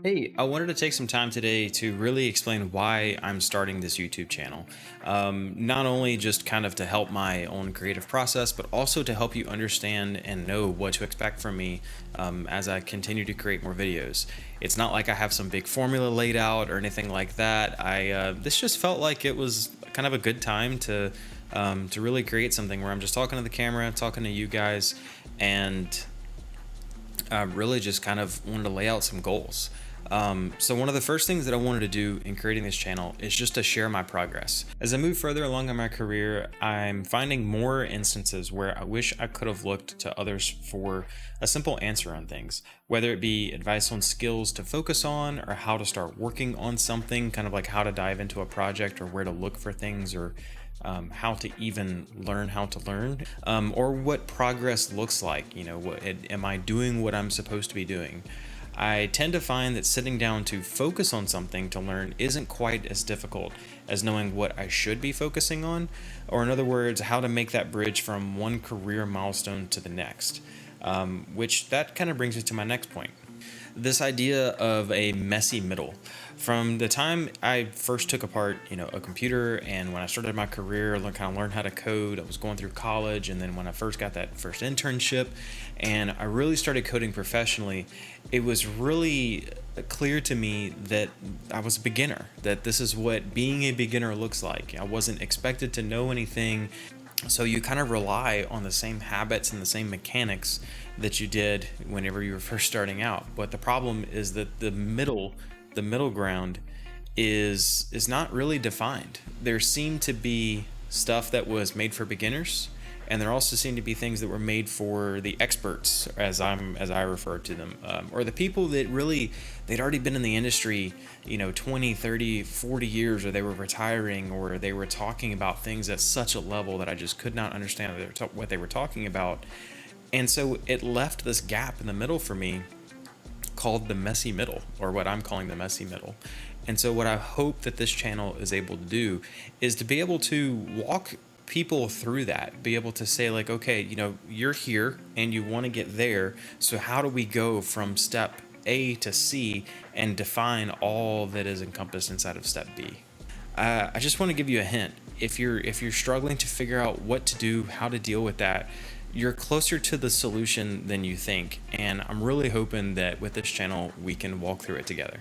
Hey, I wanted to take some time today to really explain why I'm starting this YouTube channel. Not only just kind of to help my own creative process, but also to help you understand and know what to expect from me as I continue to create more videos. It's not like I have some big formula laid out or anything like that. This just felt like it was kind of a good time to really create something where I'm just talking to the camera, talking to you guys, and really just kind of wanted to lay out some goals. So one of the first things that I wanted to do in creating this channel is just to share my progress. As I move further along in my career, I'm finding more instances where I wish I could have looked to others for a simple answer on things, whether it be advice on skills to focus on or how to start working on something, kind of like how to dive into a project or where to look for things or how to even learn how to learn, or what progress looks like. Am I doing what I'm supposed to be doing? I tend to find that sitting down to focus on something to learn isn't quite as difficult as knowing what I should be focusing on, or in other words, how to make that bridge from one career milestone to the next. Which that kind of brings me to my next point, this idea of a messy middle. From the time I first took apart, a computer, and when I started my career, kind of learned how to code, I was going through college, and then when I first got that first internship, and I really started coding professionally, it was really clear to me that I was a beginner, that this is what being a beginner looks like. I wasn't expected to know anything, so you kind of rely on the same habits and the same mechanics that you did whenever you were first starting out. But the problem is that the middle ground is not really defined. There seemed to be stuff that was made for beginners, and there also seemed to be things that were made for the experts, as I refer to them, or the people that really they'd already been in the industry, 20, 30, 40 years, or they were retiring, or they were talking about things at such a level that I just could not understand what they were talking about. And so it left this gap in the middle for me called the messy middle, or what I'm calling the messy middle. And so, what I hope that this channel is able to do is to be able to walk people through that, be able to say, like, okay, you're here and you want to get there. So, how do we go from step A to C and define all that is encompassed inside of step B? I just want to give you a hint. If you're struggling to figure out what to do, how to deal with that, you're closer to the solution than you think. And I'm really hoping that with this channel, we can walk through it together.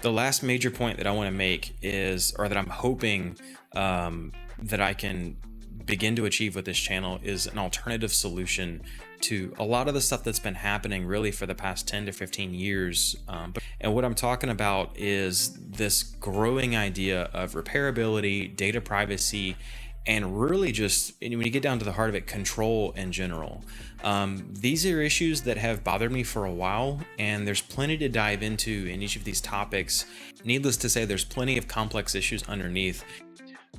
The last major point that I want to make is, or that I'm hoping that I can begin to achieve with this channel, is an alternative solution to a lot of the stuff that's been happening really for the past 10 to 15 years. And what I'm talking about is this growing idea of repairability, data privacy, and really just when you get down to the heart of it, control in general. These are issues that have bothered me for a while, and there's plenty to dive into in each of these topics. Needless to say, there's plenty of complex issues underneath.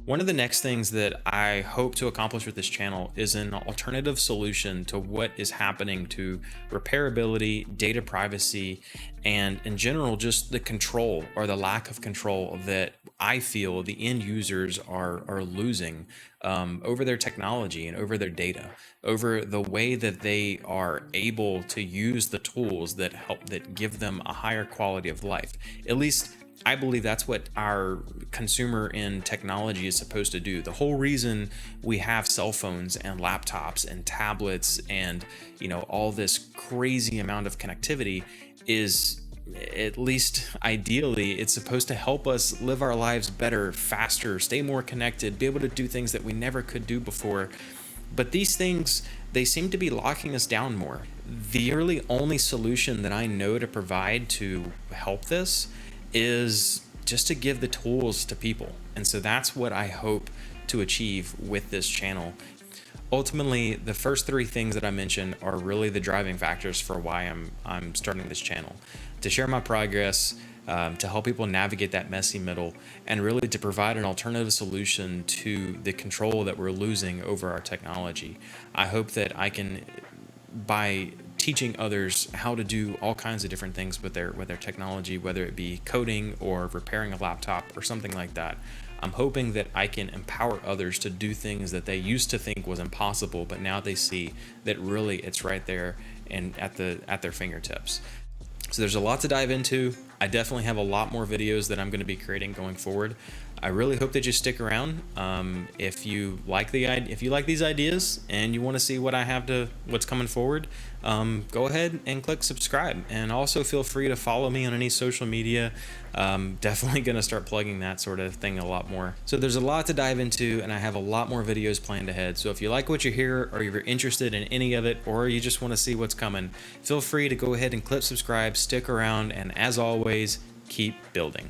One of the next things that I hope to accomplish with this channel is an alternative solution to what is happening to repairability, data privacy, and in general, just the control or the lack of control that I feel the end users are losing over their technology and over their data, over the way that they are able to use the tools that give them a higher quality of life. At least I believe that's what our consumer in technology is supposed to do. The whole reason we have cell phones and laptops and tablets and, all this crazy amount of connectivity is, at least ideally, it's supposed to help us live our lives better, faster, stay more connected, be able to do things that we never could do before. But these things, they seem to be locking us down more. The really only solution that I know to provide to help this is just to give the tools to people. And so that's what I hope to achieve with this channel. Ultimately, the first three things that I mentioned are really the driving factors for why I'm starting this channel: to share my progress, to help people navigate that messy middle, and really to provide an alternative solution to the control that we're losing over our technology. I hope that I can, by teaching others how to do all kinds of different things with their technology, whether it be coding or repairing a laptop or something like that. I'm hoping that I can empower others to do things that they used to think was impossible, but now they see that really it's right there and at their fingertips. So there's a lot to dive into. I definitely have a lot more videos that I'm going to be creating going forward. I really hope that you stick around. If you like these ideas and you want to see what's coming forward, go ahead and click subscribe. And also feel free to follow me on any social media. Definitely going to start plugging that sort of thing a lot more. So there's a lot to dive into, and I have a lot more videos planned ahead. So if you like what you hear, or you're interested in any of it, or you just want to see what's coming, feel free to go ahead and click subscribe, stick around, and as always, keep building.